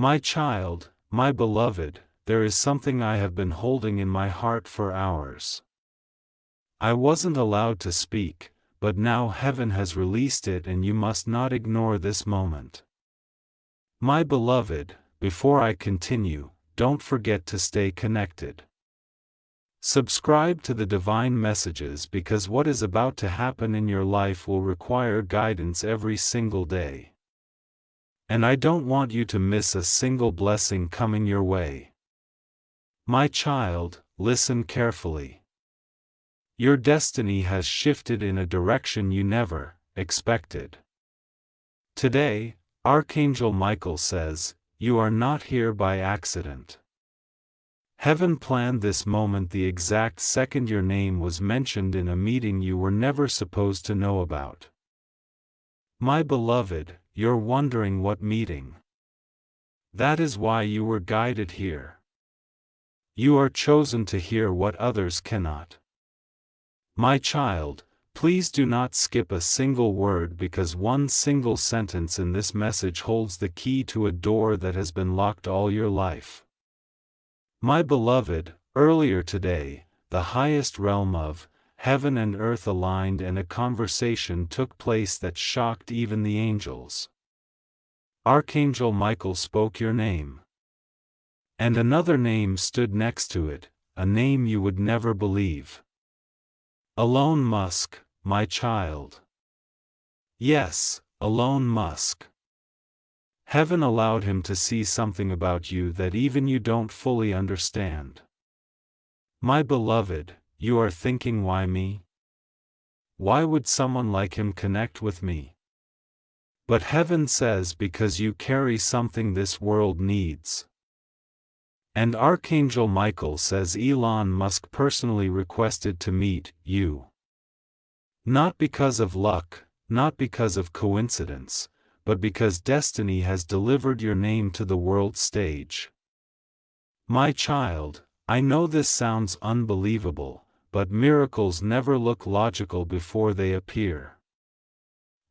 My child, my beloved, there is something I have been holding in my heart for hours. I wasn't allowed to speak, but now heaven has released it and you must not ignore this moment. My beloved, before I continue, don't forget to stay connected. Subscribe to the divine messages because what is about to happen in your life will require guidance every single day. And I don't want you to miss a single blessing coming your way. My child, listen carefully. Your destiny has shifted in a direction you never expected. Today, Archangel Michael says, you are not here by accident. Heaven planned this moment the exact second your name was mentioned in a meeting you were never supposed to know about. My beloved, you're wondering what meeting. That is why you were guided here. You are chosen to hear what others cannot. My child, please do not skip a single word because one single sentence in this message holds the key to a door that has been locked all your life. My beloved, earlier today, the highest realm of heaven and earth aligned and a conversation took place that shocked even the angels. Archangel Michael spoke your name. And another name stood next to it, a name you would never believe. Elon Musk, my child. Yes, Elon Musk. Heaven allowed him to see something about you that even you don't fully understand. My beloved, you are thinking, why me? Why would someone like him connect with me? But heaven says because you carry something this world needs. And Archangel Michael says Elon Musk personally requested to meet you. Not because of luck, not because of coincidence, but because destiny has delivered your name to the world stage. My child, I know this sounds unbelievable, but miracles never look logical before they appear.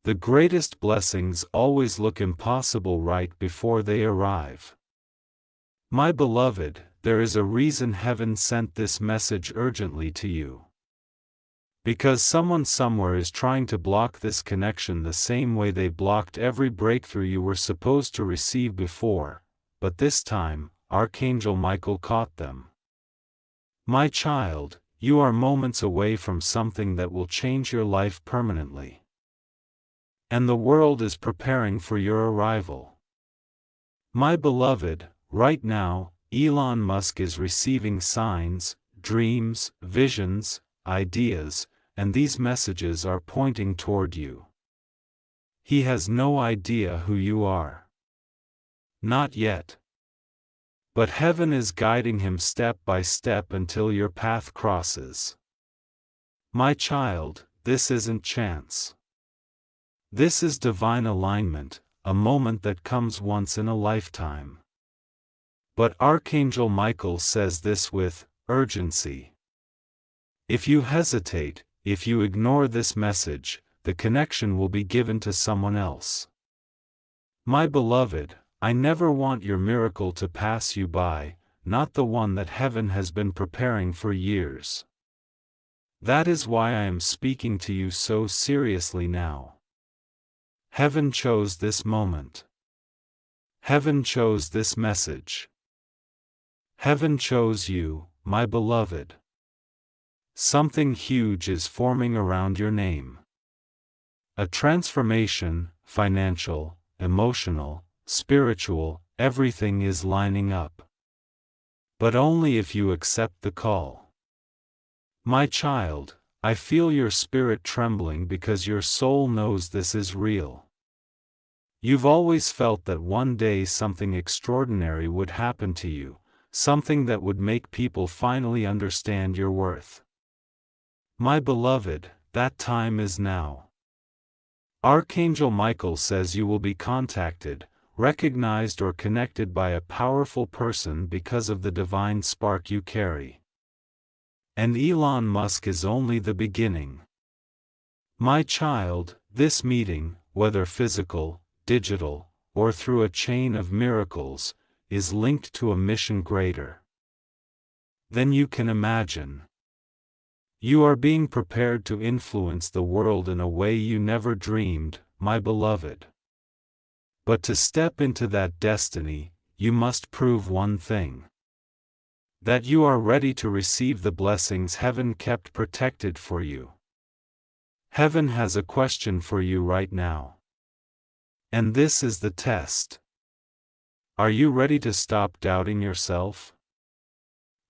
The greatest blessings always look impossible right before they arrive. My beloved, there is a reason heaven sent this message urgently to you. Because someone somewhere is trying to block this connection the same way they blocked every breakthrough you were supposed to receive before, but this time, Archangel Michael caught them. My child, you are moments away from something that will change your life permanently. And the world is preparing for your arrival. My beloved, right now, Elon Musk is receiving signs, dreams, visions, ideas, and these messages are pointing toward you. He has no idea who you are. Not yet. But heaven is guiding him step by step until your path crosses. My child, this isn't chance. This is divine alignment, a moment that comes once in a lifetime. But Archangel Michael says this with urgency. If you hesitate, if you ignore this message, the connection will be given to someone else. My beloved, I never want your miracle to pass you by, not the one that heaven has been preparing for years. That is why I am speaking to you so seriously now. Heaven chose this moment. Heaven chose this message. Heaven chose you, my beloved. Something huge is forming around your name. A transformation, financial, emotional, spiritual, everything is lining up. But only if you accept the call. My child, I feel your spirit trembling because your soul knows this is real. You've always felt that one day something extraordinary would happen to you, something that would make people finally understand your worth. My beloved, that time is now. Archangel Michael says you will be contacted, recognized or connected by a powerful person because of the divine spark you carry. And Elon Musk is only the beginning. My child, this meeting, whether physical, digital, or through a chain of miracles, is linked to a mission greater than you can imagine. You are being prepared to influence the world in a way you never dreamed, my beloved. But to step into that destiny, you must prove one thing: that you are ready to receive the blessings heaven kept protected for you. Heaven has a question for you right now. And this is the test. Are you ready to stop doubting yourself?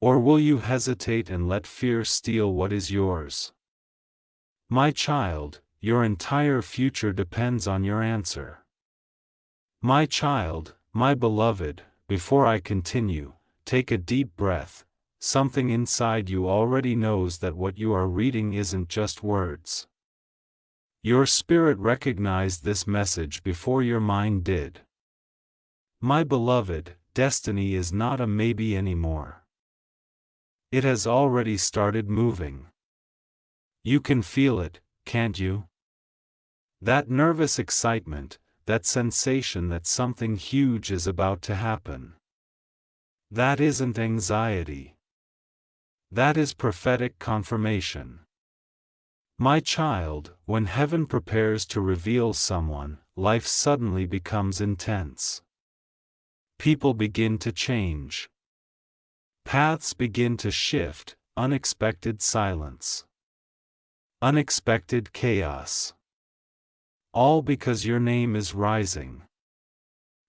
Or will you hesitate and let fear steal what is yours? My child, your entire future depends on your answer. My child, my beloved, before I continue, take a deep breath. Something inside you already knows that what you are reading isn't just words. Your spirit recognized this message before your mind did. My beloved, destiny is not a maybe anymore. It has already started moving. You can feel it, can't you? That nervous excitement, that sensation that something huge is about to happen. That isn't anxiety. That is prophetic confirmation. My child, when heaven prepares to reveal someone, life suddenly becomes intense. People begin to change. Paths begin to shift, unexpected silence. Unexpected chaos. All because your name is rising.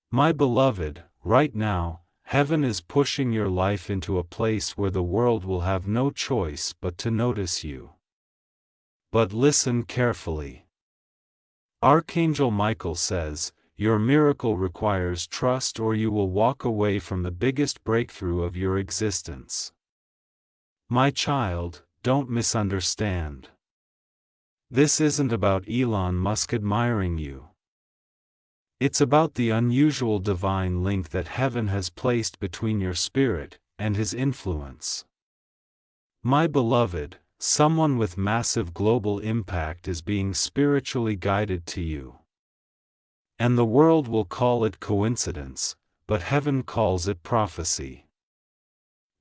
My beloved, right now, heaven is pushing your life into a place where the world will have no choice but to notice you. But listen carefully. Archangel Michael says, your miracle requires trust or you will walk away from the biggest breakthrough of your existence. My child, don't misunderstand. This isn't about Elon Musk admiring you. It's about the unusual divine link that heaven has placed between your spirit and his influence. My beloved, someone with massive global impact is being spiritually guided to you. And the world will call it coincidence, but heaven calls it prophecy.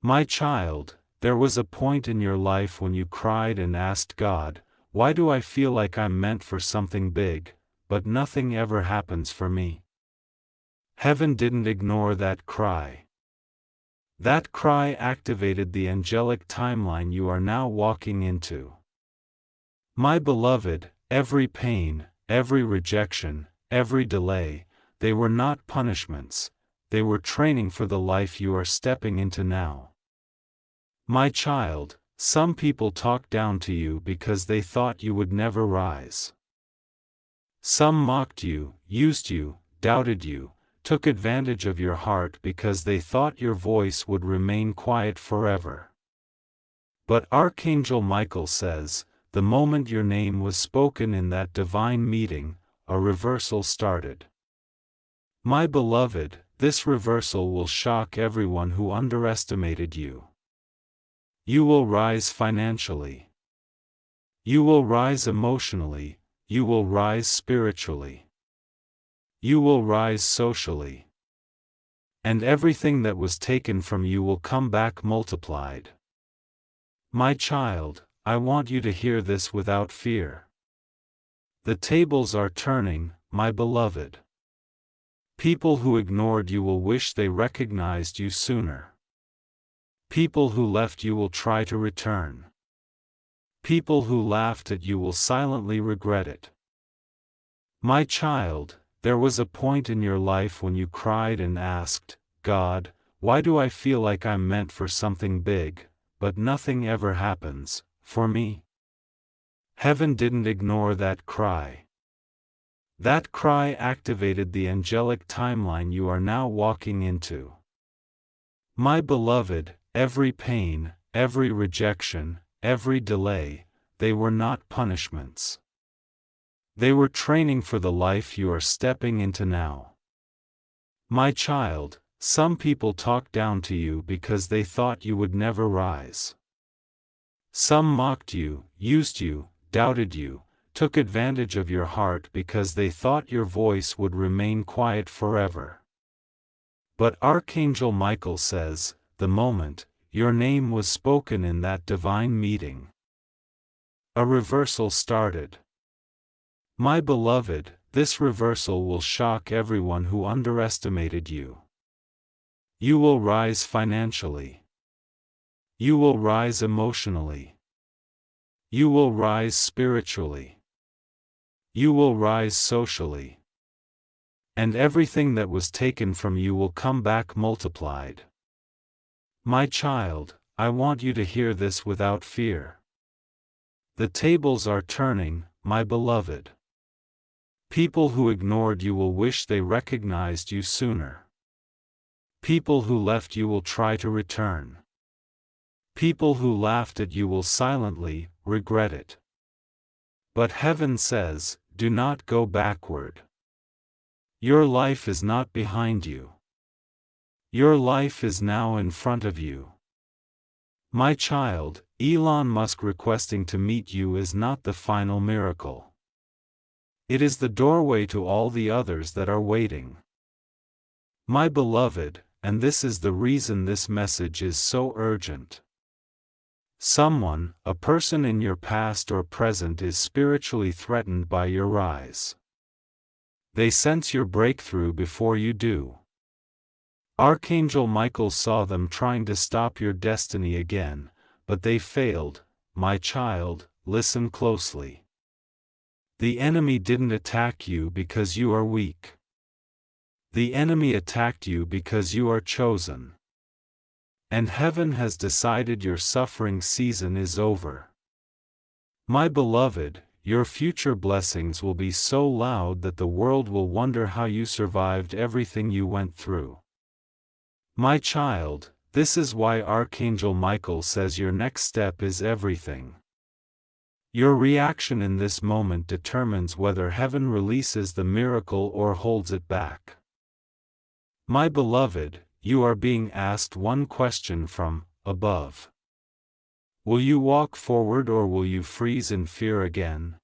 My child, there was a point in your life when you cried and asked God, why do I feel like I'm meant for something big, but nothing ever happens for me? Heaven didn't ignore that cry. That cry activated the angelic timeline you are now walking into. My beloved, every pain, every rejection, every delay, they were not punishments, they were training for the life you are stepping into now. My child, some people talked down to you because they thought you would never rise. Some mocked you, used you, doubted you, took advantage of your heart because they thought your voice would remain quiet forever. But Archangel Michael says, the moment your name was spoken in that divine meeting, a reversal started. My beloved, this reversal will shock everyone who underestimated you. You will rise financially. You will rise emotionally, you will rise spiritually. You will rise socially. And everything that was taken from you will come back multiplied. My child, I want you to hear this without fear. The tables are turning, my beloved. People who ignored you will wish they recognized you sooner. People who left you will try to return. People who laughed at you will silently regret it. My child, there was a point in your life when you cried and asked, God, why do I feel like I'm meant for something big, but nothing ever happens, for me? Heaven didn't ignore that cry. That cry activated the angelic timeline you are now walking into. My beloved, every pain, every rejection, every delay, they were not punishments. They were training for the life you are stepping into now. My child, some people talked down to you because they thought you would never rise. Some mocked you, used you, doubted you, took advantage of your heart because they thought your voice would remain quiet forever. But Archangel Michael says, the moment your name was spoken in that divine meeting, a reversal started. My beloved, this reversal will shock everyone who underestimated you. You will rise financially. You will rise emotionally. You will rise spiritually. You will rise socially. And everything that was taken from you will come back multiplied. My child, I want you to hear this without fear. The tables are turning, my beloved. People who ignored you will wish they recognized you sooner. People who left you will try to return. People who laughed at you will silently regret it. But heaven says, do not go backward. Your life is not behind you. Your life is now in front of you. My child, Elon Musk requesting to meet you is not the final miracle. It is the doorway to all the others that are waiting. My beloved, and this is the reason this message is so urgent. Someone, a person in your past or present is spiritually threatened by your rise. They sense your breakthrough before you do. Archangel Michael saw them trying to stop your destiny again, but they failed. My child, listen closely. The enemy didn't attack you because you are weak. The enemy attacked you because you are chosen. And heaven has decided your suffering season is over. My beloved, your future blessings will be so loud that the world will wonder how you survived everything you went through. My child, this is why Archangel Michael says your next step is everything. Your reaction in this moment determines whether heaven releases the miracle or holds it back. My beloved, you are being asked one question from above. Will you walk forward or will you freeze in fear again?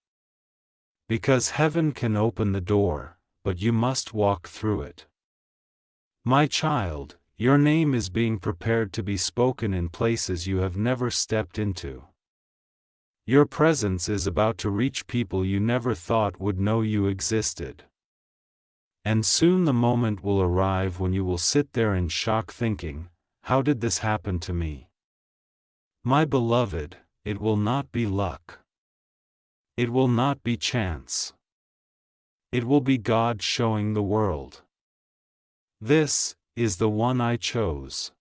Because heaven can open the door, but you must walk through it. My child, your name is being prepared to be spoken in places you have never stepped into. Your presence is about to reach people you never thought would know you existed. And soon the moment will arrive when you will sit there in shock thinking, how did this happen to me? My beloved, it will not be luck. It will not be chance. It will be God showing the world. This is the one I chose.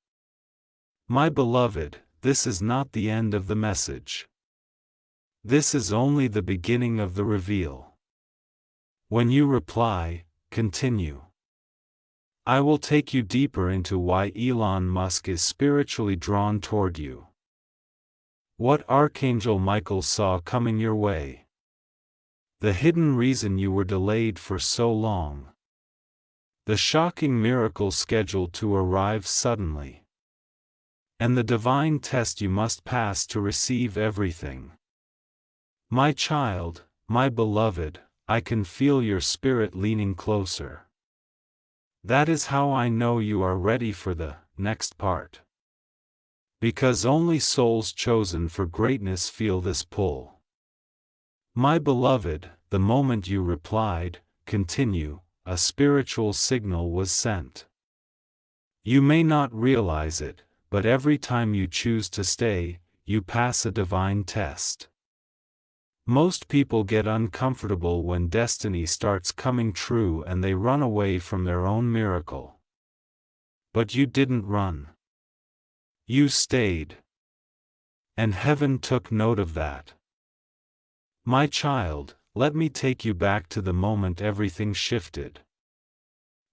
My beloved, this is not the end of the message. This is only the beginning of the reveal. When you reply, continue. I will take you deeper into why Elon Musk is spiritually drawn toward you. What Archangel Michael saw coming your way. The hidden reason you were delayed for so long. The shocking miracle scheduled to arrive suddenly. And the divine test you must pass to receive everything. My child, my beloved, I can feel your spirit leaning closer. That is how I know you are ready for the next part. Because only souls chosen for greatness feel this pull. My beloved, the moment you replied, continue, a spiritual signal was sent. You may not realize it, but every time you choose to stay, you pass a divine test. Most people get uncomfortable when destiny starts coming true and they run away from their own miracle. But you didn't run. You stayed. And heaven took note of that. My child, let me take you back to the moment everything shifted.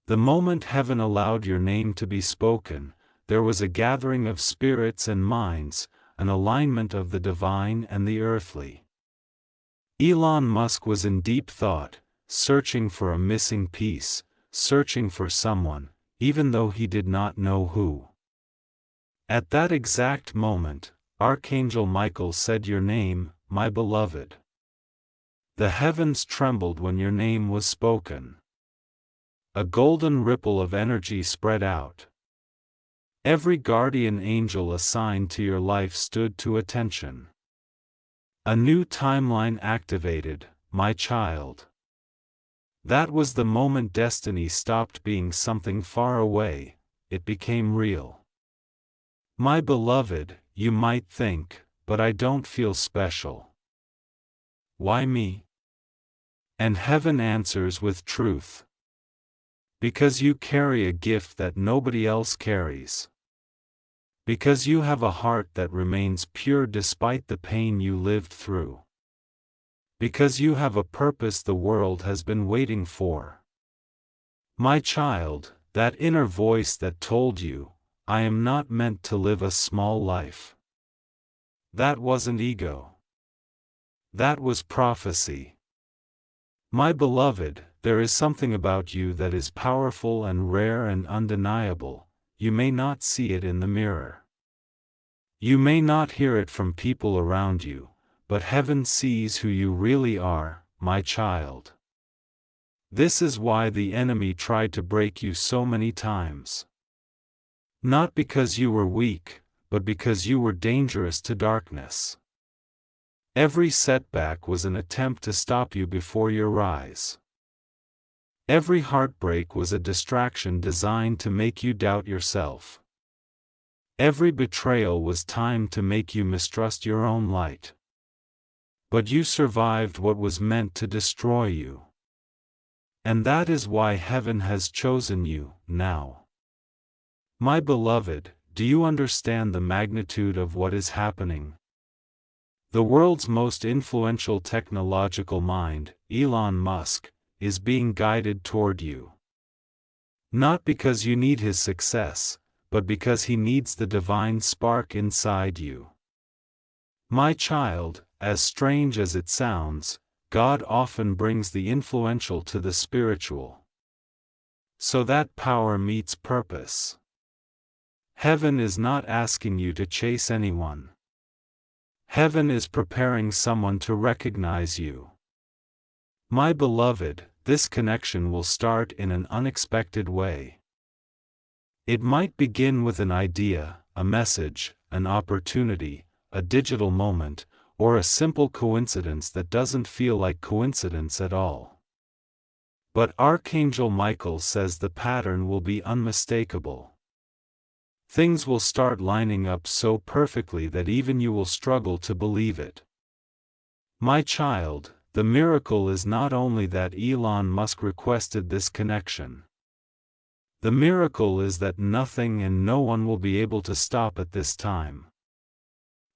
The moment heaven allowed your name to be spoken, there was a gathering of spirits and minds, an alignment of the divine and the earthly. Elon Musk was in deep thought, searching for a missing piece, searching for someone, even though he did not know who. At that exact moment, Archangel Michael said your name, my beloved. The heavens trembled when your name was spoken. A golden ripple of energy spread out. Every guardian angel assigned to your life stood to attention. A new timeline activated, my child. That was the moment destiny stopped being something far away, it became real. My beloved, you might think, but I don't feel special. Why me? And heaven answers with truth. Because you carry a gift that nobody else carries. Because you have a heart that remains pure despite the pain you lived through. Because you have a purpose the world has been waiting for. My child, that inner voice that told you, I am not meant to live a small life. That wasn't ego. That was prophecy. My beloved, there is something about you that is powerful and rare and undeniable. You may not see it in the mirror. You may not hear it from people around you, but heaven sees who you really are, my child. This is why the enemy tried to break you so many times. Not because you were weak, but because you were dangerous to darkness. Every setback was an attempt to stop you before your rise. Every heartbreak was a distraction designed to make you doubt yourself. Every betrayal was timed to make you mistrust your own light. But you survived what was meant to destroy you. And that is why heaven has chosen you, now. My beloved, do you understand the magnitude of what is happening? The world's most influential technological mind, Elon Musk, is being guided toward you. Not because you need his success, but because he needs the divine spark inside you. My child, as strange as it sounds, God often brings the influential to the spiritual. So that power meets purpose. Heaven is not asking you to chase anyone. Heaven is preparing someone to recognize you. My beloved, this connection will start in an unexpected way. It might begin with an idea, a message, an opportunity, a digital moment, or a simple coincidence that doesn't feel like coincidence at all. But Archangel Michael says the pattern will be unmistakable. Things will start lining up so perfectly that even you will struggle to believe it. My child, the miracle is not only that Elon Musk requested this connection. The miracle is that nothing and no one will be able to stop at this time.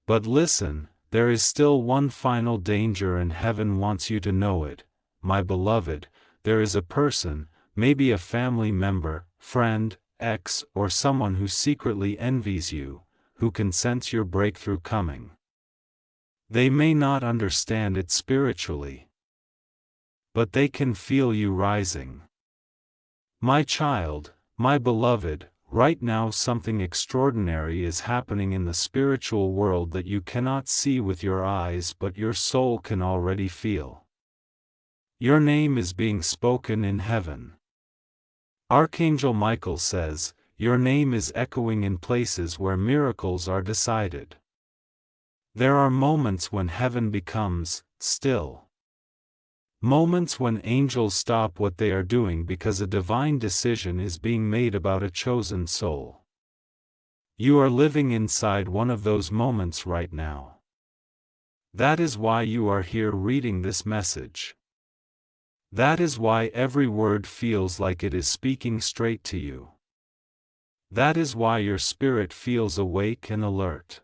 But listen, there is still one final danger, and heaven wants you to know it, my beloved. There is a person, maybe a family member, friend, ex, or someone who secretly envies you, who can sense your breakthrough coming. They may not understand it spiritually, but they can feel you rising. My child, my beloved, right now something extraordinary is happening in the spiritual world that you cannot see with your eyes but your soul can already feel. Your name is being spoken in heaven. Archangel Michael says, your name is echoing in places where miracles are decided. There are moments when heaven becomes still. Moments when angels stop what they are doing because a divine decision is being made about a chosen soul. You are living inside one of those moments right now. That is why you are here reading this message. That is why every word feels like it is speaking straight to you. That is why your spirit feels awake and alert.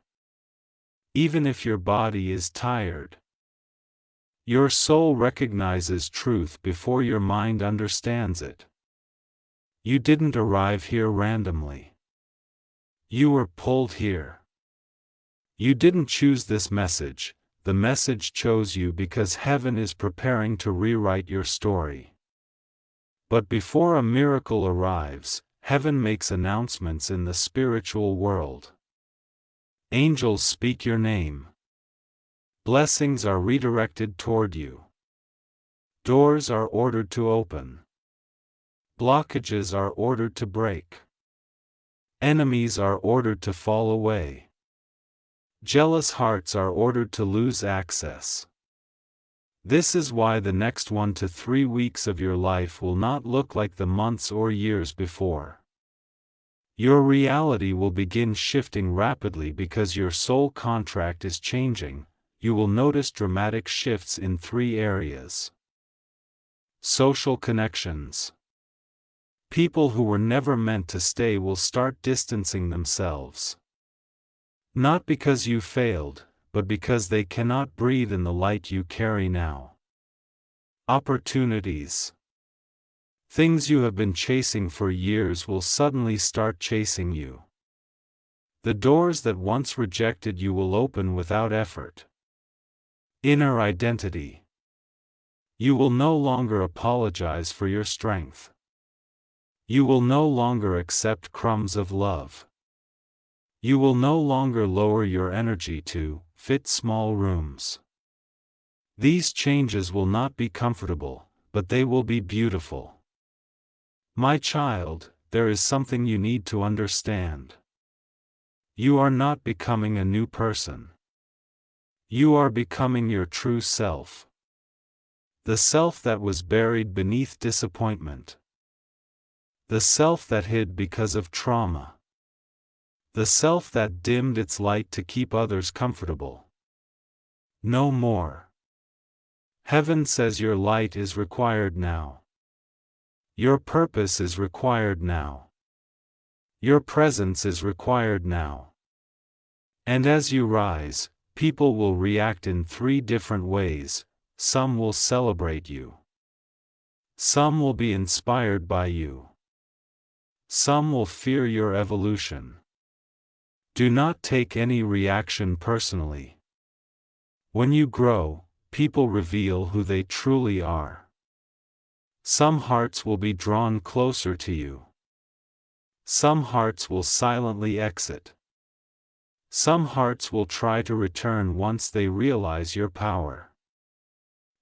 Even if your body is tired. Your soul recognizes truth before your mind understands it. You didn't arrive here randomly. You were pulled here. You didn't choose this message, the message chose you because heaven is preparing to rewrite your story. But before a miracle arrives, heaven makes announcements in the spiritual world. Angels speak your name. Blessings are redirected toward you. Doors are ordered to open. Blockages are ordered to break. Enemies are ordered to fall away. Jealous hearts are ordered to lose access. This is why the next 1 to 3 weeks of your life will not look like the months or years before. Your reality will begin shifting rapidly because your soul contract is changing. You will notice dramatic shifts in 3 areas. Social connections. People who were never meant to stay will start distancing themselves. Not because you failed, but because they cannot breathe in the light you carry now. Opportunities. Things you have been chasing for years will suddenly start chasing you. The doors that once rejected you will open without effort. Inner identity. You will no longer apologize for your strength. You will no longer accept crumbs of love. You will no longer lower your energy to fit small rooms. These changes will not be comfortable, but they will be beautiful. My child, there is something you need to understand. You are not becoming a new person. You are becoming your true self. The self that was buried beneath disappointment. The self that hid because of trauma. The self that dimmed its light to keep others comfortable. No more. Heaven says your light is required now. Your purpose is required now. Your presence is required now. And as you rise, people will react in 3 different ways. Some will celebrate you. Some will be inspired by you. Some will fear your evolution. Do not take any reaction personally. When you grow, people reveal who they truly are. Some hearts will be drawn closer to you. Some hearts will silently exit. Some hearts will try to return once they realize your power.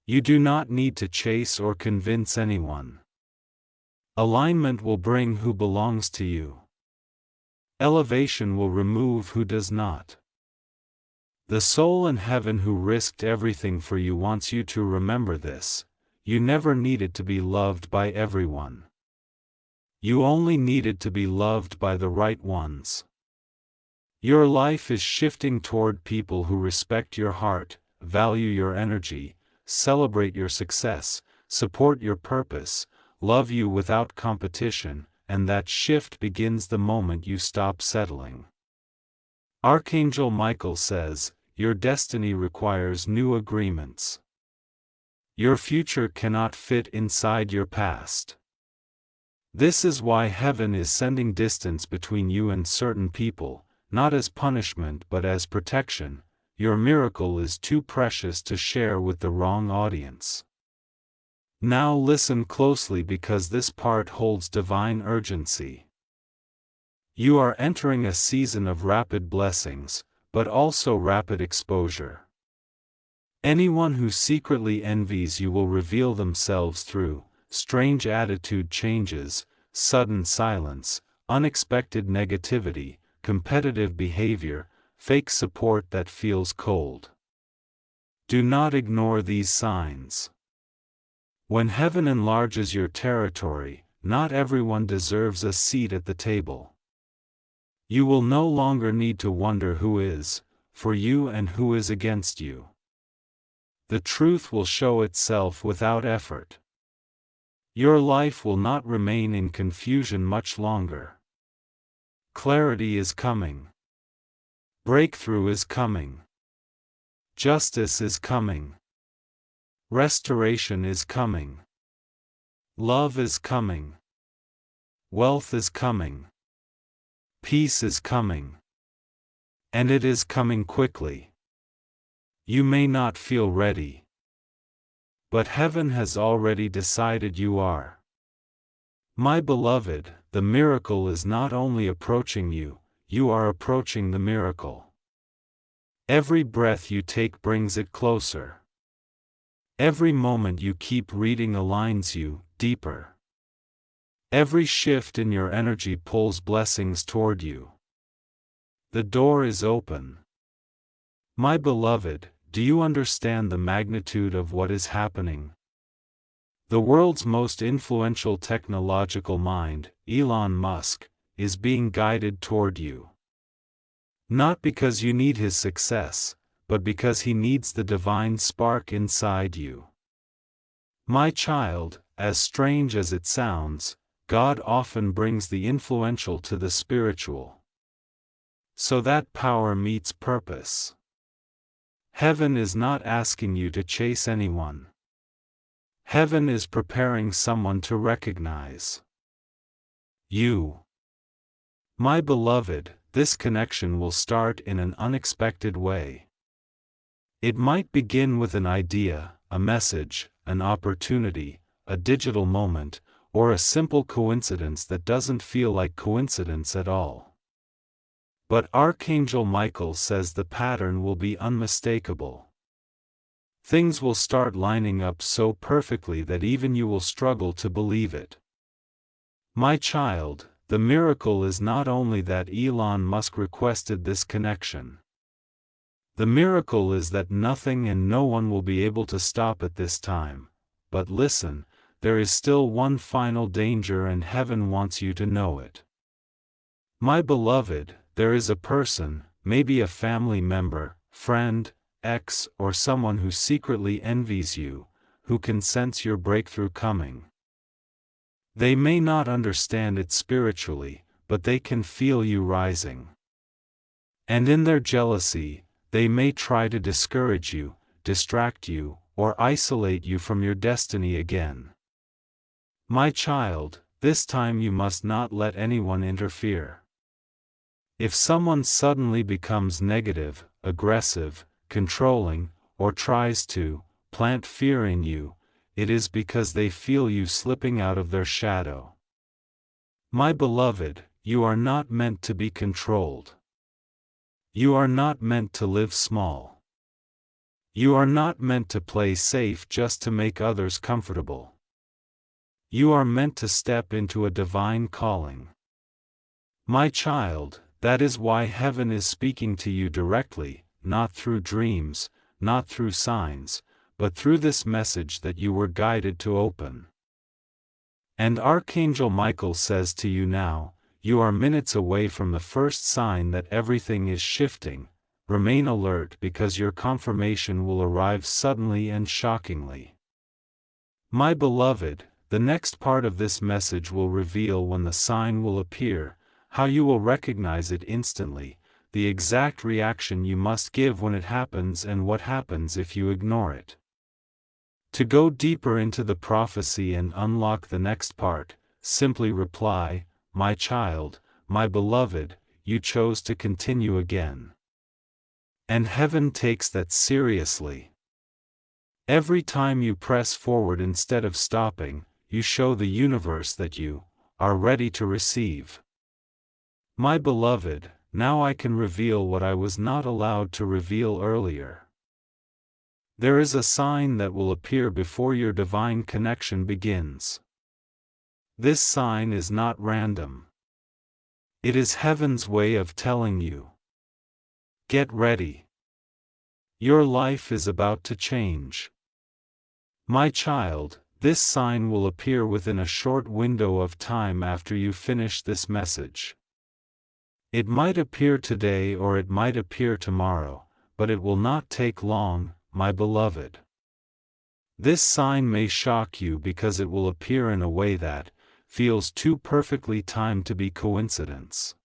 You do not need to chase or convince anyone. Alignment will bring who belongs to you. Elevation will remove who does not. The soul in heaven who risked everything for you wants you to remember this. You never needed to be loved by everyone. You only needed to be loved by the right ones. Your life is shifting toward people who respect your heart, value your energy, celebrate your success, support your purpose, love you without competition, and that shift begins the moment you stop settling. Archangel Michael says, your destiny requires new agreements. Your future cannot fit inside your past. This is why heaven is sending distance between you and certain people, not as punishment but as protection. Your miracle is too precious to share with the wrong audience. Now listen closely because this part holds divine urgency. You are entering a season of rapid blessings, but also rapid exposure. Anyone who secretly envies you will reveal themselves through strange attitude changes, sudden silence, unexpected negativity, competitive behavior, fake support that feels cold. Do not ignore these signs. When heaven enlarges your territory, not everyone deserves a seat at the table. You will no longer need to wonder who is for you and who is against you. The truth will show itself without effort. Your life will not remain in confusion much longer. Clarity is coming. Breakthrough is coming. Justice is coming. Restoration is coming. Love is coming. Wealth is coming. Peace is coming. And it is coming quickly. You may not feel ready. But heaven has already decided you are. My beloved, the miracle is not only approaching you, you are approaching the miracle. Every breath you take brings it closer. Every moment you keep reading aligns you deeper. Every shift in your energy pulls blessings toward you. The door is open. My beloved, do you understand the magnitude of what is happening? The world's most influential technological mind, Elon Musk, is being guided toward you. Not because you need his success, but because he needs the divine spark inside you. My child, as strange as it sounds, God often brings the influential to the spiritual. So that power meets purpose. Heaven is not asking you to chase anyone. Heaven is preparing someone to recognize you. My beloved, this connection will start in an unexpected way. It might begin with an idea, a message, an opportunity, a digital moment, or a simple coincidence that doesn't feel like coincidence at all. But Archangel Michael says the pattern will be unmistakable. Things will start lining up so perfectly that even you will struggle to believe it. My child, the miracle is not only that Elon Musk requested this connection. The miracle is that nothing and no one will be able to stop at this time. But listen, there is still one final danger, and heaven wants you to know it. My beloved, there is a person, maybe a family member, friend, ex, or someone who secretly envies you, who can sense your breakthrough coming. They may not understand it spiritually, but they can feel you rising. And in their jealousy, they may try to discourage you, distract you, or isolate you from your destiny again. My child, this time you must not let anyone interfere. If someone suddenly becomes negative, aggressive, controlling, or tries to plant fear in you, it is because they feel you slipping out of their shadow. My beloved, you are not meant to be controlled. You are not meant to live small. You are not meant to play safe just to make others comfortable. You are meant to step into a divine calling. My child, that is why heaven is speaking to you directly, not through dreams, not through signs, but through this message that you were guided to open. And Archangel Michael says to you now, you are minutes away from the first sign that everything is shifting. Remain alert, because your confirmation will arrive suddenly and shockingly. My beloved, the next part of this message will reveal when the sign will appear, how you will recognize it instantly, the exact reaction you must give when it happens, and what happens if you ignore it. To go deeper into the prophecy and unlock the next part, simply reply, my child, my beloved, you chose to continue again. And heaven takes that seriously. Every time you press forward instead of stopping, you show the universe that you are ready to receive. My beloved, now I can reveal what I was not allowed to reveal earlier. There is a sign that will appear before your divine connection begins. This sign is not random. It is heaven's way of telling you, get ready. Your life is about to change. My child, this sign will appear within a short window of time after you finish this message. It might appear today or it might appear tomorrow, but it will not take long, my beloved. This sign may shock you because it will appear in a way that feels too perfectly timed to be coincidence.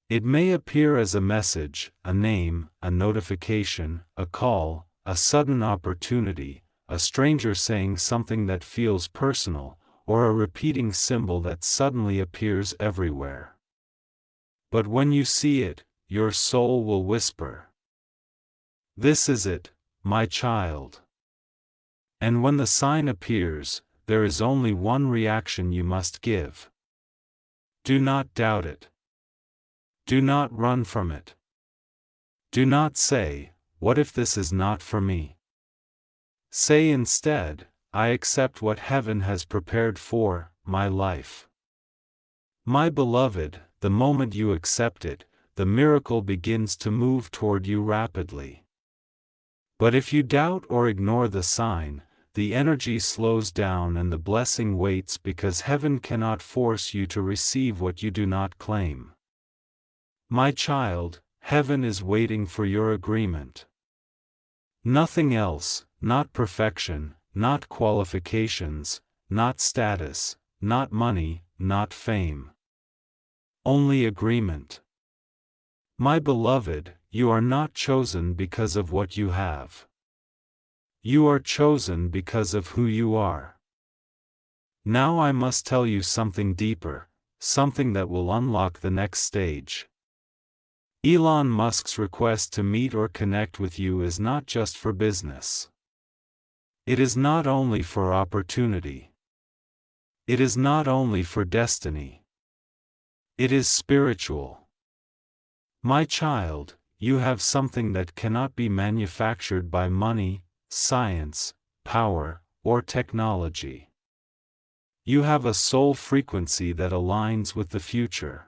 It may appear as a message, a name, a notification, a call, a sudden opportunity, a stranger saying something that feels personal, or a repeating symbol that suddenly appears everywhere. But when you see it, your soul will whisper, this is it, my child. And when the sign appears, there is only one reaction you must give. Do not doubt it. Do not run from it. Do not say, what if this is not for me? Say instead, I accept what heaven has prepared for my life. My beloved, the moment you accept it, the miracle begins to move toward you rapidly. But if you doubt or ignore the sign, the energy slows down and the blessing waits, because heaven cannot force you to receive what you do not claim. My child, heaven is waiting for your agreement. Nothing else, not perfection, not qualifications, not status, not money, not fame. Only agreement. My beloved, you are not chosen because of what you have. You are chosen because of who you are. Now I must tell you something deeper, something that will unlock the next stage. Elon Musk's request to meet or connect with you is not just for business. It is not only for opportunity. It is not only for destiny. It is spiritual. My child, you have something that cannot be manufactured by money, science, power, or technology. You have a soul frequency that aligns with the future.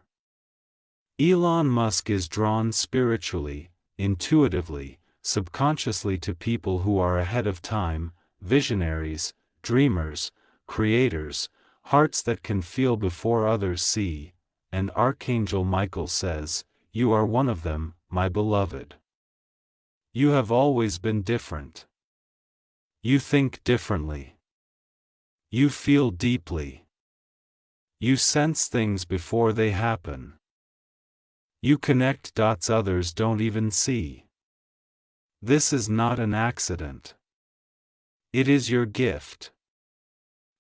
Elon Musk is drawn spiritually, intuitively, subconsciously to people who are ahead of time, visionaries, dreamers, creators, hearts that can feel before others see, and Archangel Michael says, "You are one of them, my beloved. You have always been different. You think differently. You feel deeply. You sense things before they happen. You connect dots others don't even see. This is not an accident. It is your gift.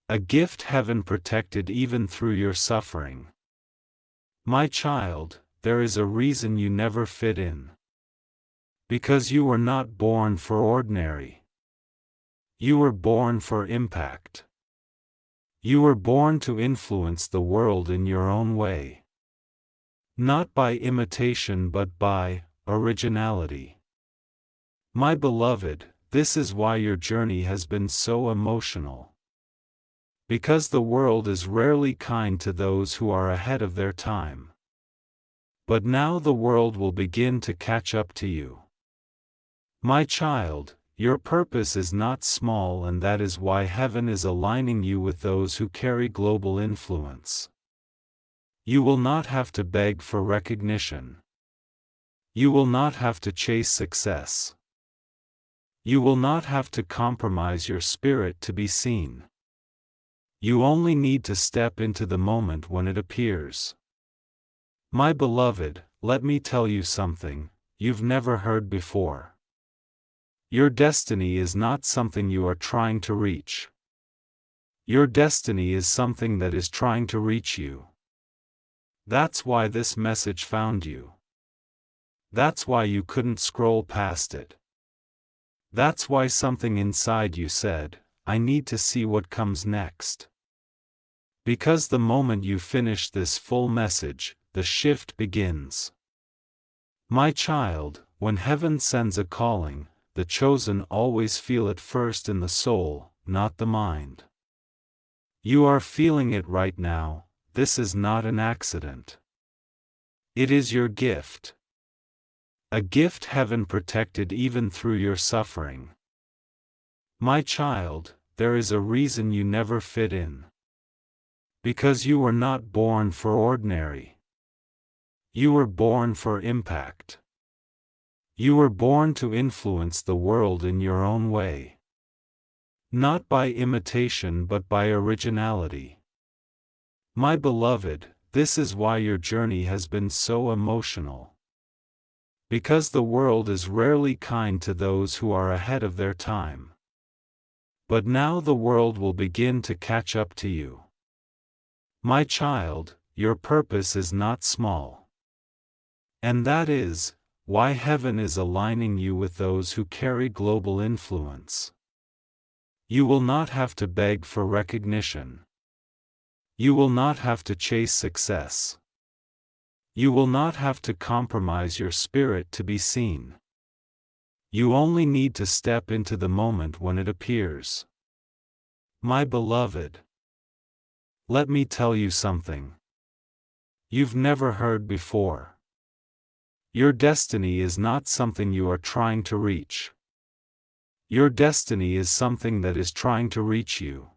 A gift heaven protected even through your suffering. My child, there is a reason you never fit in. Because you were not born for ordinary. You were born for impact. You were born to influence the world in your own way. Not by imitation but by originality. My beloved, this is why your journey has been so emotional. Because the world is rarely kind to those who are ahead of their time. But now the world will begin to catch up to you. My child, your purpose is not small, and that is why heaven is aligning you with those who carry global influence. You will not have to beg for recognition. You will not have to chase success. You will not have to compromise your spirit to be seen. You only need to step into the moment when it appears. My beloved, let me tell you something you've never heard before. Your destiny is not something you are trying to reach. Your destiny is something that is trying to reach you. That's why this message found you. That's why you couldn't scroll past it. That's why something inside you said, I need to see what comes next. Because the moment you finish this full message, the shift begins. My child, when heaven sends a calling, the chosen always feel it first in the soul, not the mind. You are feeling it right now. This is not an accident. It is your gift. A gift heaven protected even through your suffering. My child, there is a reason you never fit in. Because you were not born for ordinary. You were born for impact. You were born to influence the world in your own way. Not by imitation but by originality. My beloved, this is why your journey has been so emotional. Because the world is rarely kind to those who are ahead of their time. But now the world will begin to catch up to you. My child, your purpose is not small. And that is why heaven is aligning you with those who carry global influence. You will not have to beg for recognition. You will not have to chase success. You will not have to compromise your spirit to be seen. You only need to step into the moment when it appears. My beloved, let me tell you something you've never heard before. Your destiny is not something you are trying to reach. Your destiny is something that is trying to reach you.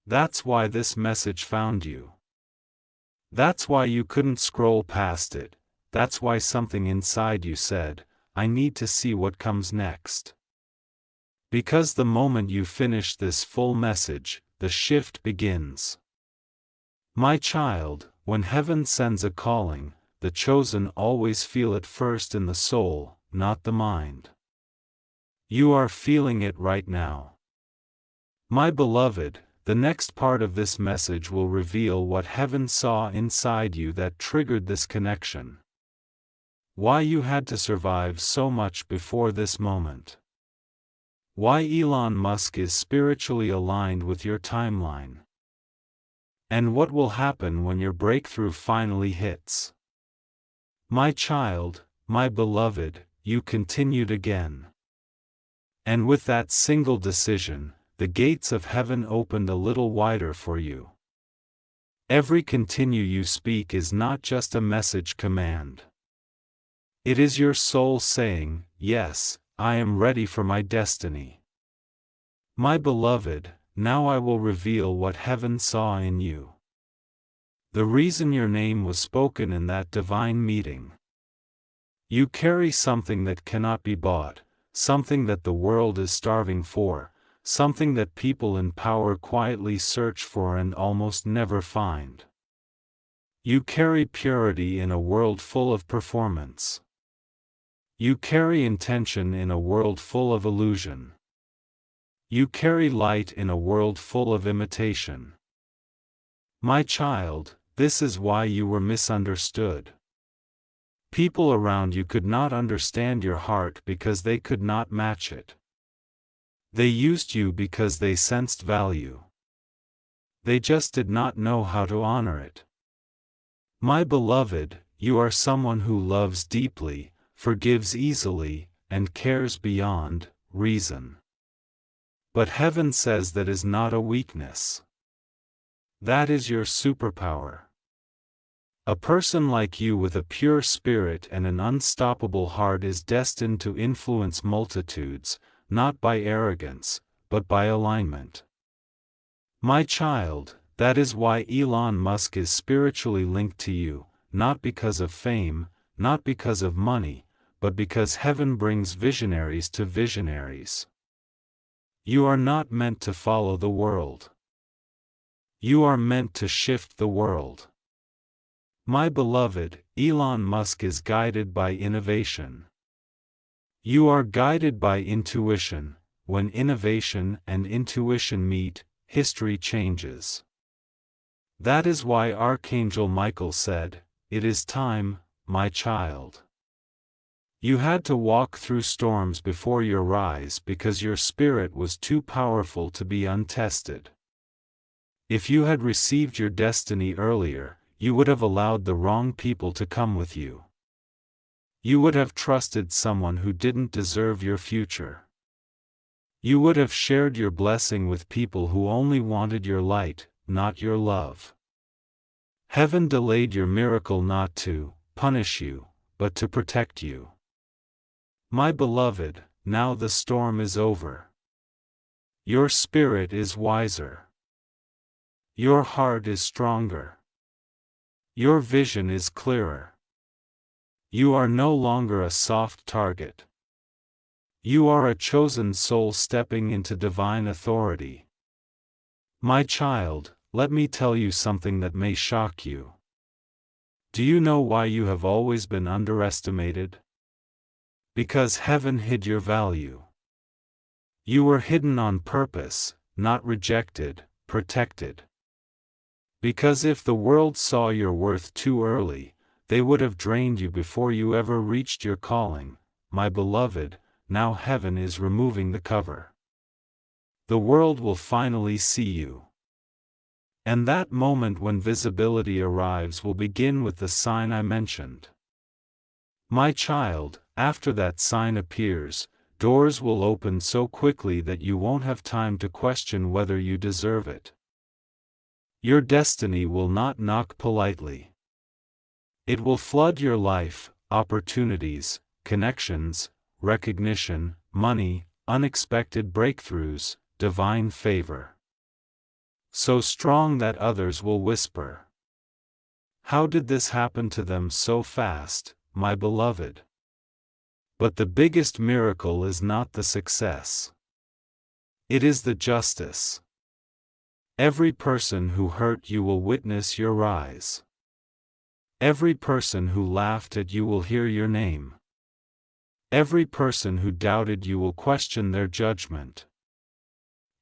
That's why this message found you. That's why you couldn't scroll past it. That's why something inside you said, I need to see what comes next. Because the moment you finish this full message, the shift begins. My child, when heaven sends a calling, the chosen always feel it first in the soul, not the mind. You are feeling it right now. My beloved, the next part of this message will reveal what heaven saw inside you that triggered this connection. Why you had to survive so much before this moment. Why Elon Musk is spiritually aligned with your timeline. And what will happen when your breakthrough finally hits. My child, my beloved, you continued again. And with that single decision, the gates of heaven opened a little wider for you. Every continue you speak is not just a message command. It is your soul saying, yes, I am ready for my destiny. My beloved, now I will reveal what heaven saw in you. The reason your name was spoken in that divine meeting. You carry something that cannot be bought, something that the world is starving for, something that people in power quietly search for and almost never find. You carry purity in a world full of performance. You carry intention in a world full of illusion. You carry light in a world full of imitation. My child, this is why you were misunderstood. People around you could not understand your heart because they could not match it. They used you because they sensed value. They just did not know how to honor it. My beloved, you are someone who loves deeply, forgives easily, and cares beyond reason. But heaven says that is not a weakness. That is your superpower. A person like you with a pure spirit and an unstoppable heart is destined to influence multitudes, not by arrogance, but by alignment. My child, that is why Elon Musk is spiritually linked to you, not because of fame, not because of money, but because heaven brings visionaries to visionaries. You are not meant to follow the world. You are meant to shift the world. My beloved, Elon Musk is guided by innovation. You are guided by intuition. When innovation and intuition meet, history changes. That is why Archangel Michael said, "It is time, my child." You had to walk through storms before your rise because your spirit was too powerful to be untested. If you had received your destiny earlier, you would have allowed the wrong people to come with you. You would have trusted someone who didn't deserve your future. You would have shared your blessing with people who only wanted your light, not your love. Heaven delayed your miracle not to punish you, but to protect you. My beloved, now the storm is over. Your spirit is wiser. Your heart is stronger. Your vision is clearer. You are no longer a soft target. You are a chosen soul stepping into divine authority. My child, let me tell you something that may shock you. Do you know why you have always been underestimated? Because heaven hid your value. You were hidden on purpose, not rejected, protected. Because if the world saw your worth too early, they would have drained you before you ever reached your calling. My beloved, now heaven is removing the cover. The world will finally see you. And that moment when visibility arrives will begin with the sign I mentioned. My child, after that sign appears, doors will open so quickly that you won't have time to question whether you deserve it. Your destiny will not knock politely. It will flood your life, opportunities, connections, recognition, money, unexpected breakthroughs, divine favor. So strong that others will whisper, "How did this happen to them so fast, my beloved?" But the biggest miracle is not the success. It is the justice. Every person who hurt you will witness your rise. Every person who laughed at you will hear your name. Every person who doubted you will question their judgment.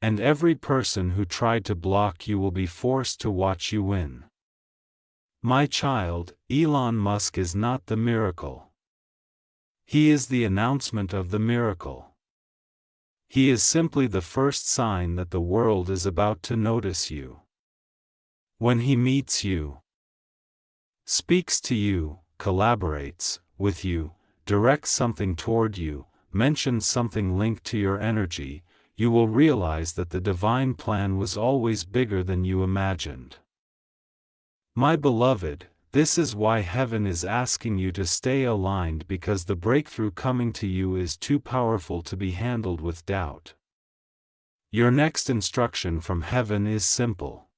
And every person who tried to block you will be forced to watch you win. My child, Elon Musk is not the miracle. He is the announcement of the miracle. He is simply the first sign that the world is about to notice you. When he meets you, speaks to you, collaborates with you, directs something toward you, mentions something linked to your energy, you will realize that the divine plan was always bigger than you imagined. My beloved, this is why heaven is asking you to stay aligned, because the breakthrough coming to you is too powerful to be handled with doubt. Your next instruction from heaven is simple.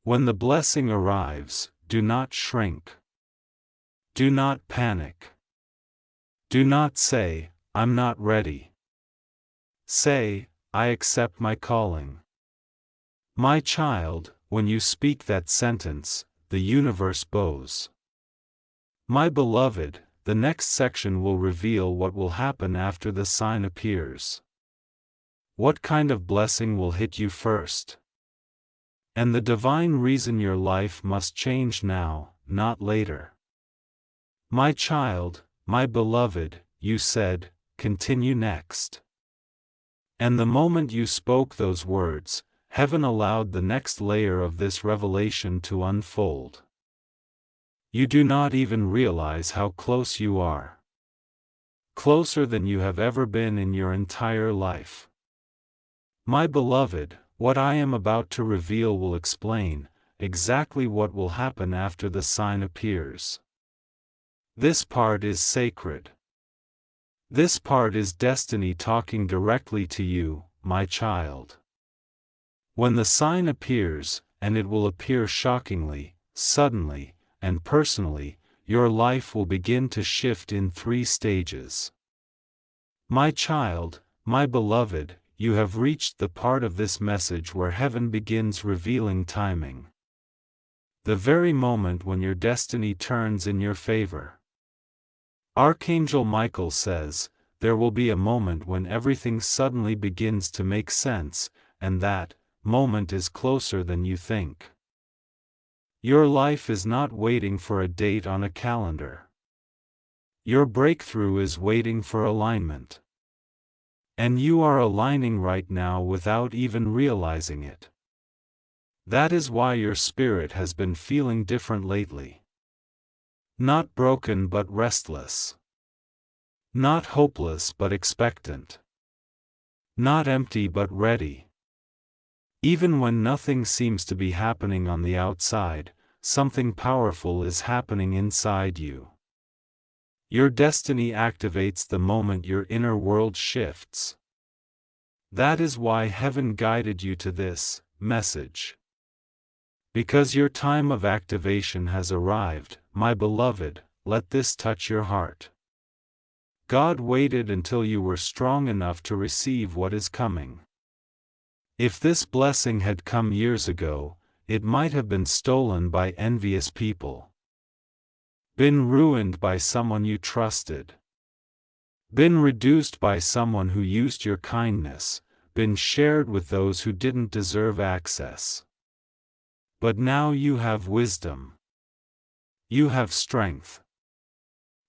When the blessing arrives, do not shrink. Do not panic. Do not say, "I'm not ready." Say, "I accept my calling." My child, when you speak that sentence, the universe bows. My beloved, the next section will reveal what will happen after the sign appears. What kind of blessing will hit you first? And the divine reason your life must change now, not later. My child, my beloved, you said, "Continue next." And the moment you spoke those words, heaven allowed the next layer of this revelation to unfold. You do not even realize how close you are. Closer than you have ever been in your entire life. My beloved, what I am about to reveal will explain exactly what will happen after the sign appears. This part is sacred. This part is destiny talking directly to you, my child. When the sign appears, and it will appear shockingly, suddenly, and personally, your life will begin to shift in 3 stages. My child, my beloved, you have reached the part of this message where heaven begins revealing timing. The very moment when your destiny turns in your favor. Archangel Michael says, there will be a moment when everything suddenly begins to make sense, and that moment is closer than you think. Your life is not waiting for a date on a calendar. Your breakthrough is waiting for alignment. And you are aligning right now without even realizing it. That is why your spirit has been feeling different lately. Not broken but restless. Not hopeless but expectant. Not empty but ready. Even when nothing seems to be happening on the outside, something powerful is happening inside you. Your destiny activates the moment your inner world shifts. That is why heaven guided you to this message. Because your time of activation has arrived, my beloved, let this touch your heart. God waited until you were strong enough to receive what is coming. If this blessing had come years ago, it might have been stolen by envious people. Been ruined by someone you trusted. Been reduced by someone who used your kindness, been shared with those who didn't deserve access. But now you have wisdom. You have strength.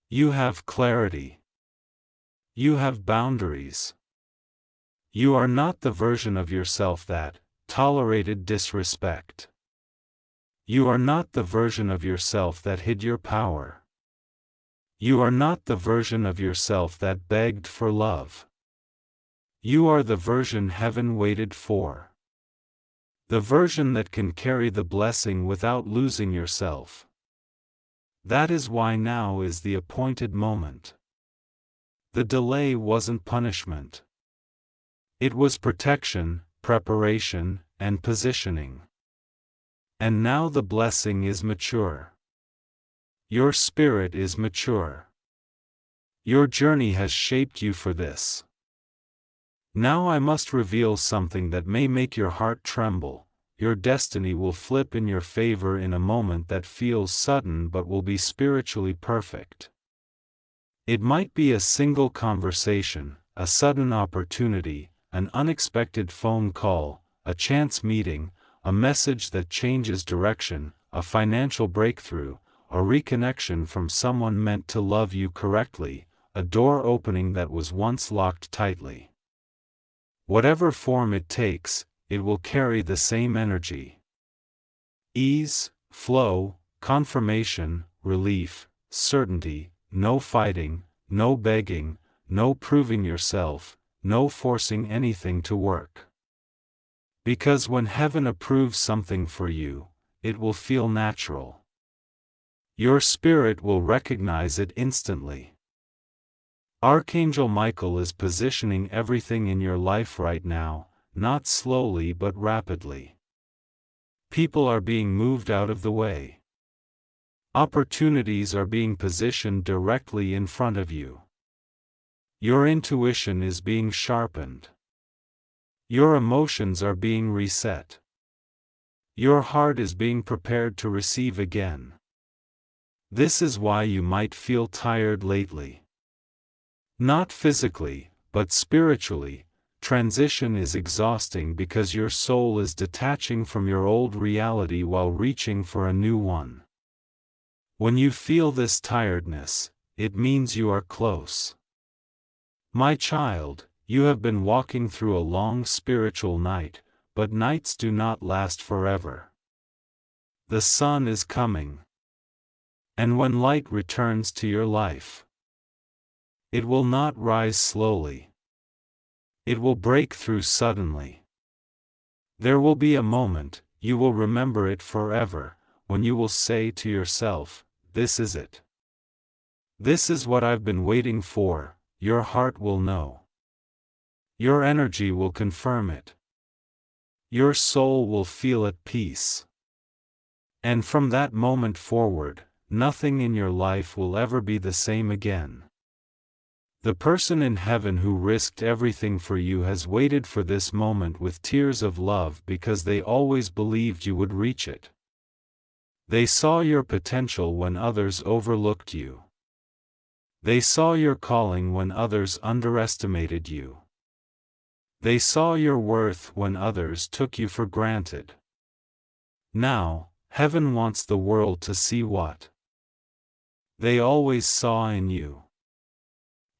You have clarity. You have boundaries. You are not the version of yourself that tolerated disrespect. You are not the version of yourself that hid your power. You are not the version of yourself that begged for love. You are the version heaven waited for. The version that can carry the blessing without losing yourself. That is why now is the appointed moment. The delay wasn't punishment. It was protection, preparation, and positioning. And now the blessing is mature. Your spirit is mature. Your journey has shaped you for this. Now I must reveal something that may make your heart tremble. Your destiny will flip in your favor in a moment that feels sudden but will be spiritually perfect. It might be a single conversation, a sudden opportunity, an unexpected phone call, a chance meeting, a message that changes direction, a financial breakthrough, a reconnection from someone meant to love you correctly, a door opening that was once locked tightly. Whatever form it takes, it will carry the same energy. Ease, flow, confirmation, relief, certainty, no fighting, no begging, no proving yourself, no forcing anything to work. Because when heaven approves something for you, it will feel natural. Your spirit will recognize it instantly. Archangel Michael is positioning everything in your life right now, not slowly but rapidly. People are being moved out of the way. Opportunities are being positioned directly in front of you. Your intuition is being sharpened. Your emotions are being reset. Your heart is being prepared to receive again. This is why you might feel tired lately. Not physically, but spiritually, transition is exhausting because your soul is detaching from your old reality while reaching for a new one. When you feel this tiredness, it means you are close. My child, you have been walking through a long spiritual night, but nights do not last forever. The sun is coming. And when light returns to your life, it will not rise slowly. It will break through suddenly. There will be a moment, you will remember it forever, when you will say to yourself, "This is it. This is what I've been waiting for." Your heart will know. Your energy will confirm it. Your soul will feel at peace. And from that moment forward, nothing in your life will ever be the same again. The person in heaven who risked everything for you has waited for this moment with tears of love because they always believed you would reach it. They saw your potential when others overlooked you. They saw your calling when others underestimated you. They saw your worth when others took you for granted. Now, heaven wants the world to see what they always saw in you.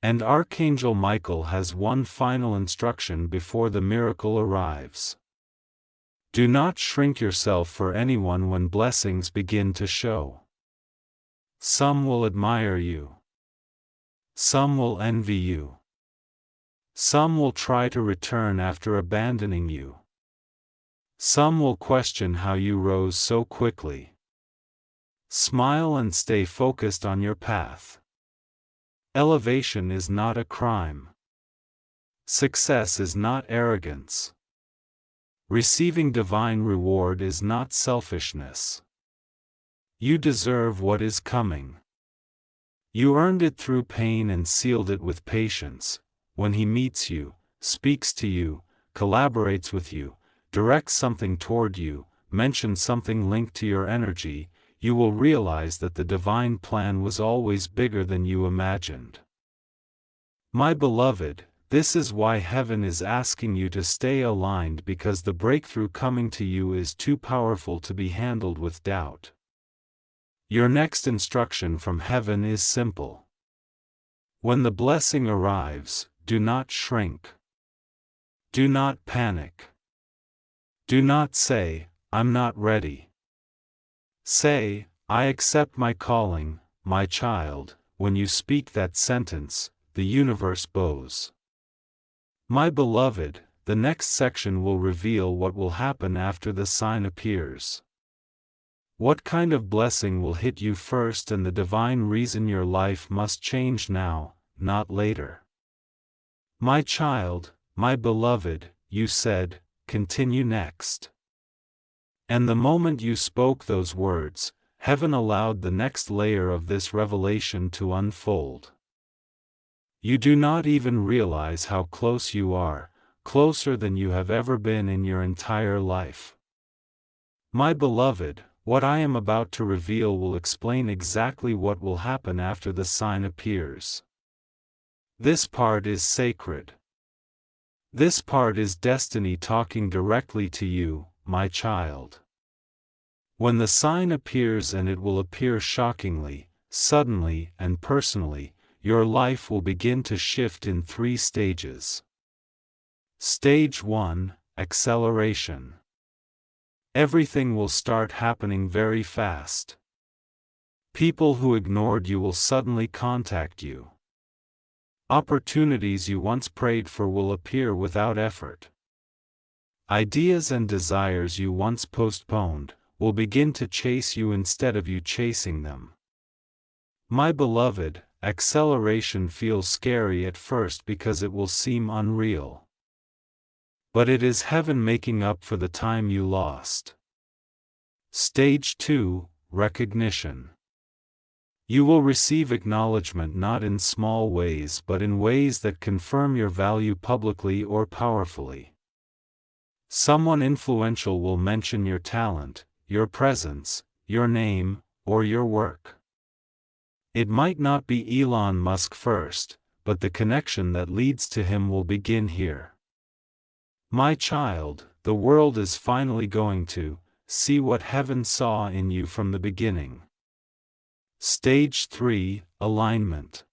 And Archangel Michael has one final instruction before the miracle arrives. Do not shrink yourself for anyone when blessings begin to show. Some will admire you. Some will envy you. Some will try to return after abandoning you. Some will question how you rose so quickly. Smile and stay focused on your path. Elevation is not a crime. Success is not arrogance. Receiving divine reward is not selfishness. You deserve what is coming. You earned it through pain and sealed it with patience. When he meets you, speaks to you, collaborates with you, directs something toward you, mentions something linked to your energy, you will realize that the divine plan was always bigger than you imagined. My beloved, this is why heaven is asking you to stay aligned, because the breakthrough coming to you is too powerful to be handled with doubt. Your next instruction from heaven is simple. When the blessing arrives, do not shrink. Do not panic. Do not say, "I'm not ready." Say, "I accept my calling, my child, when you speak that sentence, the universe bows. My beloved, the next section will reveal what will happen after the sign appears. What kind of blessing will hit you first and the divine reason your life must change now, not later. My child, my beloved, you said, continue next. And the moment you spoke those words, heaven allowed the next layer of this revelation to unfold. You do not even realize how close you are, closer than you have ever been in your entire life. My beloved, what I am about to reveal will explain exactly what will happen after the sign appears. This part is sacred. This part is destiny talking directly to you, my child. When the sign appears, and it will appear shockingly, suddenly, and personally, your life will begin to shift in 3 stages. Stage 1, acceleration. Everything will start happening very fast. People who ignored you will suddenly contact you. Opportunities you once prayed for will appear without effort. Ideas and desires you once postponed will begin to chase you instead of you chasing them. My beloved, acceleration feels scary at first because it will seem unreal. But it is heaven making up for the time you lost. Stage 2, recognition. You will receive acknowledgement not in small ways but in ways that confirm your value publicly or powerfully. Someone influential will mention your talent, your presence, your name, or your work. It might not be Elon Musk first, but the connection that leads to him will begin here. My child, the world is finally going to see what heaven saw in you from the beginning. Stage 3, alignment.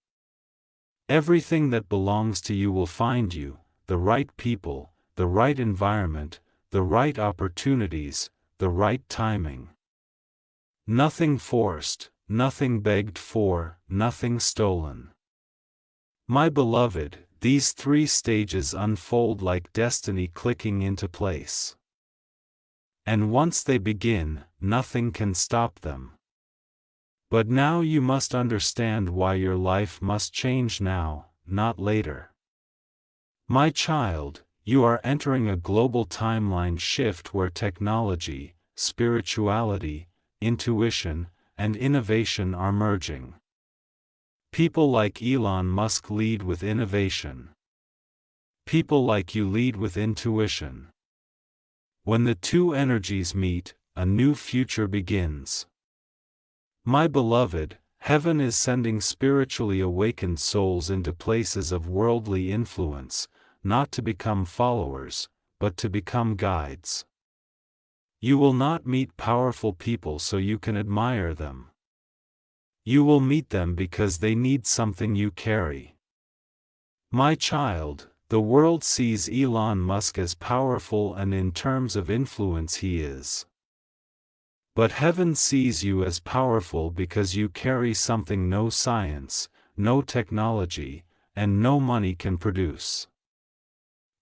Everything that belongs to you will find you, the right people, the right environment, the right opportunities, the right timing. Nothing forced, nothing begged for, nothing stolen. My beloved, these 3 stages unfold like destiny clicking into place. And once they begin, nothing can stop them. But now you must understand why your life must change now, not later. My child, you are entering a global timeline shift where technology, spirituality, intuition, and innovation are merging. People like Elon Musk lead with innovation. People like you lead with intuition. When the 2 energies meet, a new future begins. My beloved, heaven is sending spiritually awakened souls into places of worldly influence, not to become followers, but to become guides. You will not meet powerful people so you can admire them. You will meet them because they need something you carry. My child, the world sees Elon Musk as powerful, and in terms of influence he is. But heaven sees you as powerful because you carry something no science, no technology, and no money can produce.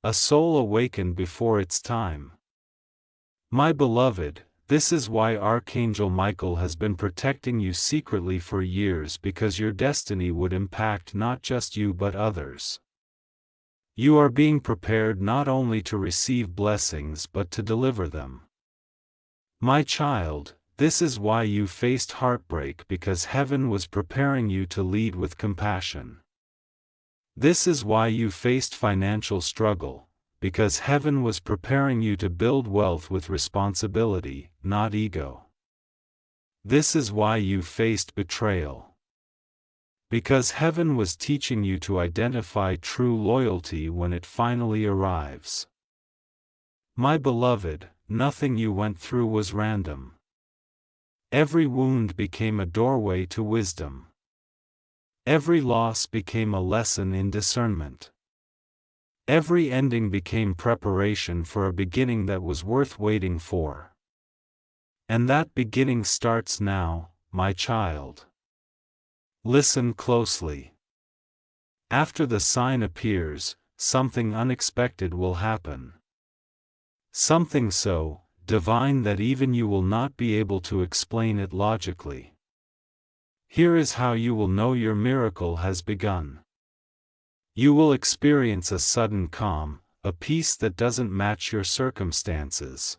A soul awakened before its time. My beloved, this is why Archangel Michael has been protecting you secretly for years, because your destiny would impact not just you but others. You are being prepared not only to receive blessings but to deliver them. My child, this is why you faced heartbreak, because heaven was preparing you to lead with compassion. This is why you faced financial struggle, because heaven was preparing you to build wealth with responsibility, not ego. This is why you faced betrayal. Because heaven was teaching you to identify true loyalty when it finally arrives. My beloved, nothing you went through was random. Every wound became a doorway to wisdom. Every loss became a lesson in discernment. Every ending became preparation for a beginning that was worth waiting for. And that beginning starts now, my child. Listen closely. After the sign appears, something unexpected will happen. Something so divine that even you will not be able to explain it logically. Here is how you will know your miracle has begun. You will experience a sudden calm, a peace that doesn't match your circumstances.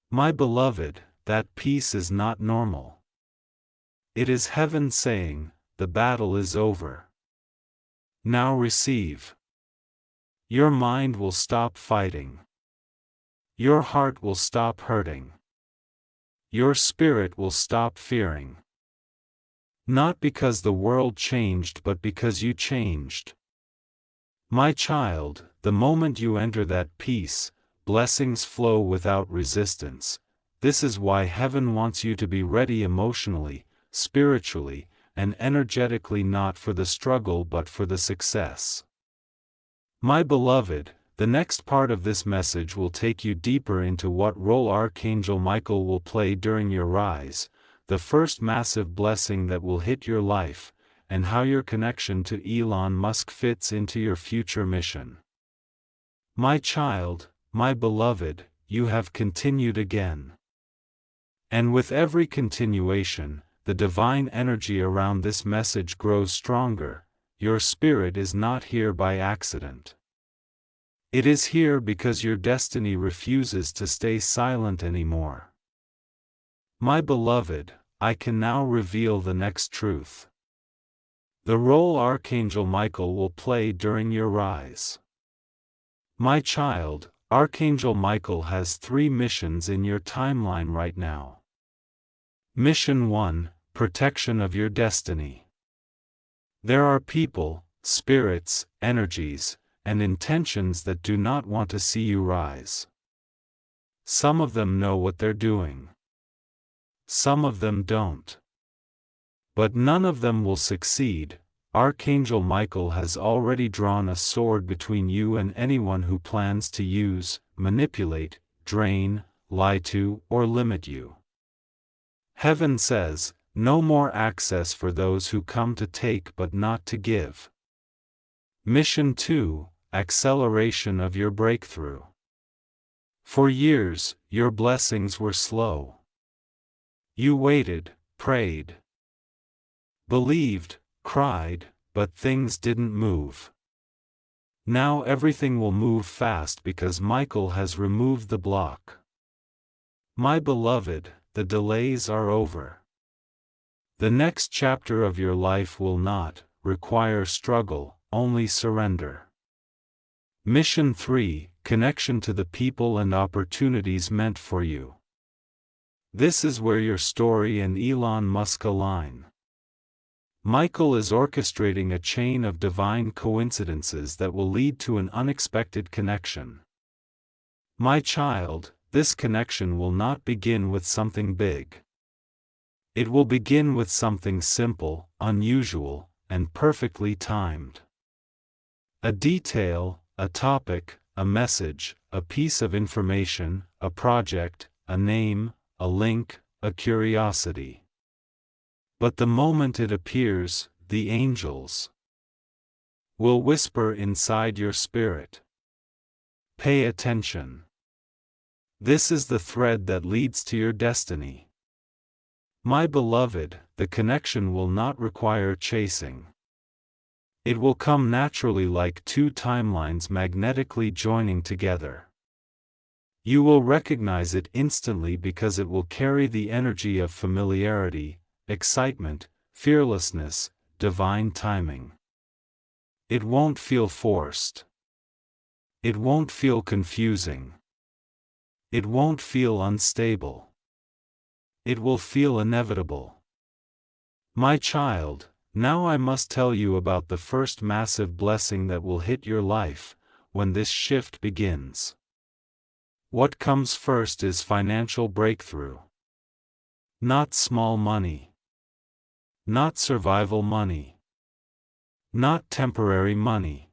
My beloved, that peace is not normal. It is heaven saying, the battle is over. Now receive. Your mind will stop fighting. Your heart will stop hurting. Your spirit will stop fearing. Not because the world changed but because you changed. My child, the moment you enter that peace, blessings flow without resistance. This is why heaven wants you to be ready emotionally, spiritually, and energetically, not for the struggle but for the success. My beloved, the next part of this message will take you deeper into what role Archangel Michael will play during your rise, the first massive blessing that will hit your life, and how your connection to Elon Musk fits into your future mission. My child, my beloved, you have continued again. And with every continuation, the divine energy around this message grows stronger. Your spirit is not here by accident. It is here because your destiny refuses to stay silent anymore. My beloved, I can now reveal the next truth. The role Archangel Michael will play during your rise. My child, Archangel Michael has 3 missions in your timeline right now. Mission 1, protection of your destiny. There are people, spirits, energies, and intentions that do not want to see you rise. Some of them know what they're doing. Some of them don't. But none of them will succeed. Archangel Michael has already drawn a sword between you and anyone who plans to use, manipulate, drain, lie to, or limit you. Heaven says, no more access for those who come to take but not to give. Mission 2, acceleration of your breakthrough. For years, your blessings were slow. You waited, prayed, believed, cried, but things didn't move. Now everything will move fast because Michael has removed the block. My beloved, the delays are over. The next chapter of your life will not require struggle, only surrender. Mission 3, connection to the people and opportunities meant for you. This is where your story and Elon Musk align. Michael is orchestrating a chain of divine coincidences that will lead to an unexpected connection. My child, this connection will not begin with something big. It will begin with something simple, unusual, and perfectly timed. A detail, a topic, a message, a piece of information, a project, a name, a link, a curiosity. But the moment it appears, the angels will whisper inside your spirit. Pay attention. This is the thread that leads to your destiny. My beloved, the connection will not require chasing. It will come naturally like 2 timelines magnetically joining together. You will recognize it instantly because it will carry the energy of familiarity, excitement, fearlessness, divine timing. It won't feel forced. It won't feel confusing. It won't feel unstable. It will feel inevitable. My child, now I must tell you about the first massive blessing that will hit your life when this shift begins. What comes first is financial breakthrough. Not small money. Not survival money. Not temporary money.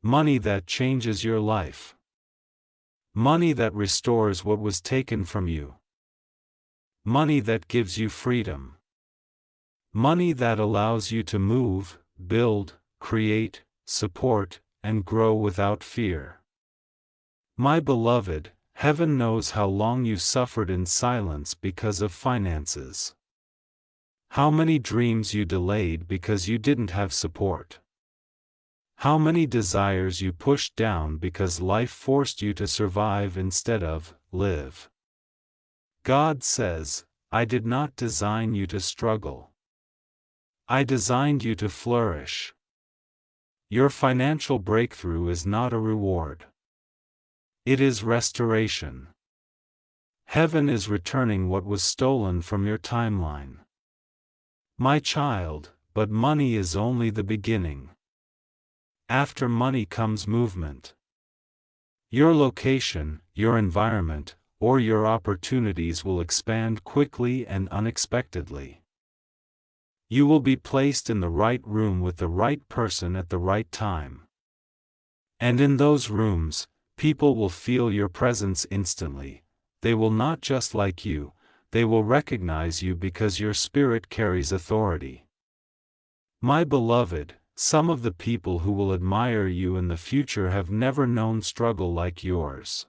Money that changes your life. Money that restores what was taken from you. Money that gives you freedom. Money that allows you to move, build, create, support, and grow without fear. My beloved, heaven knows how long you suffered in silence because of finances. How many dreams you delayed because you didn't have support. How many desires you pushed down because life forced you to survive instead of live. God says, I did not design you to struggle. I designed you to flourish. Your financial breakthrough is not a reward. It is restoration. Heaven is returning what was stolen from your timeline. My child, but money is only the beginning. After money comes movement. Your location, your environment, or your opportunities will expand quickly and unexpectedly. You will be placed in the right room with the right person at the right time. And in those rooms, people will feel your presence instantly. They will not just like you, they will recognize you because your spirit carries authority. My beloved, some of the people who will admire you in the future have never known struggle like yours.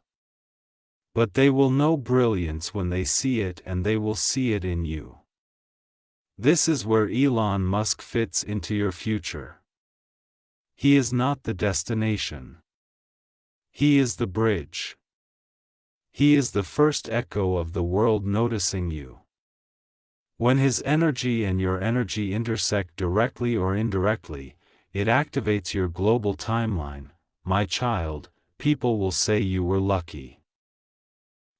But they will know brilliance when they see it, and they will see it in you. This is where Elon Musk fits into your future. He is not the destination. He is the bridge. He is the first echo of the world noticing you. When his energy and your energy intersect directly or indirectly, it activates your global timeline. My child, people will say you were lucky.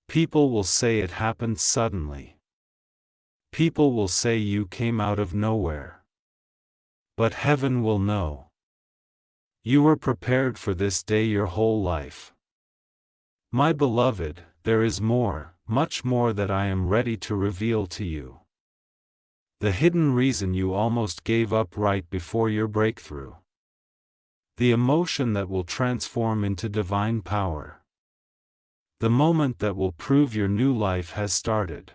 People will say it happened suddenly. People will say you came out of nowhere. But heaven will know. You were prepared for this day your whole life. My beloved, there is more, much more that I am ready to reveal to you. The hidden reason you almost gave up right before your breakthrough. The emotion that will transform into divine power. The moment that will prove your new life has started.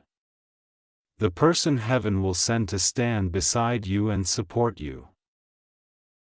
The person heaven will send to stand beside you and support you.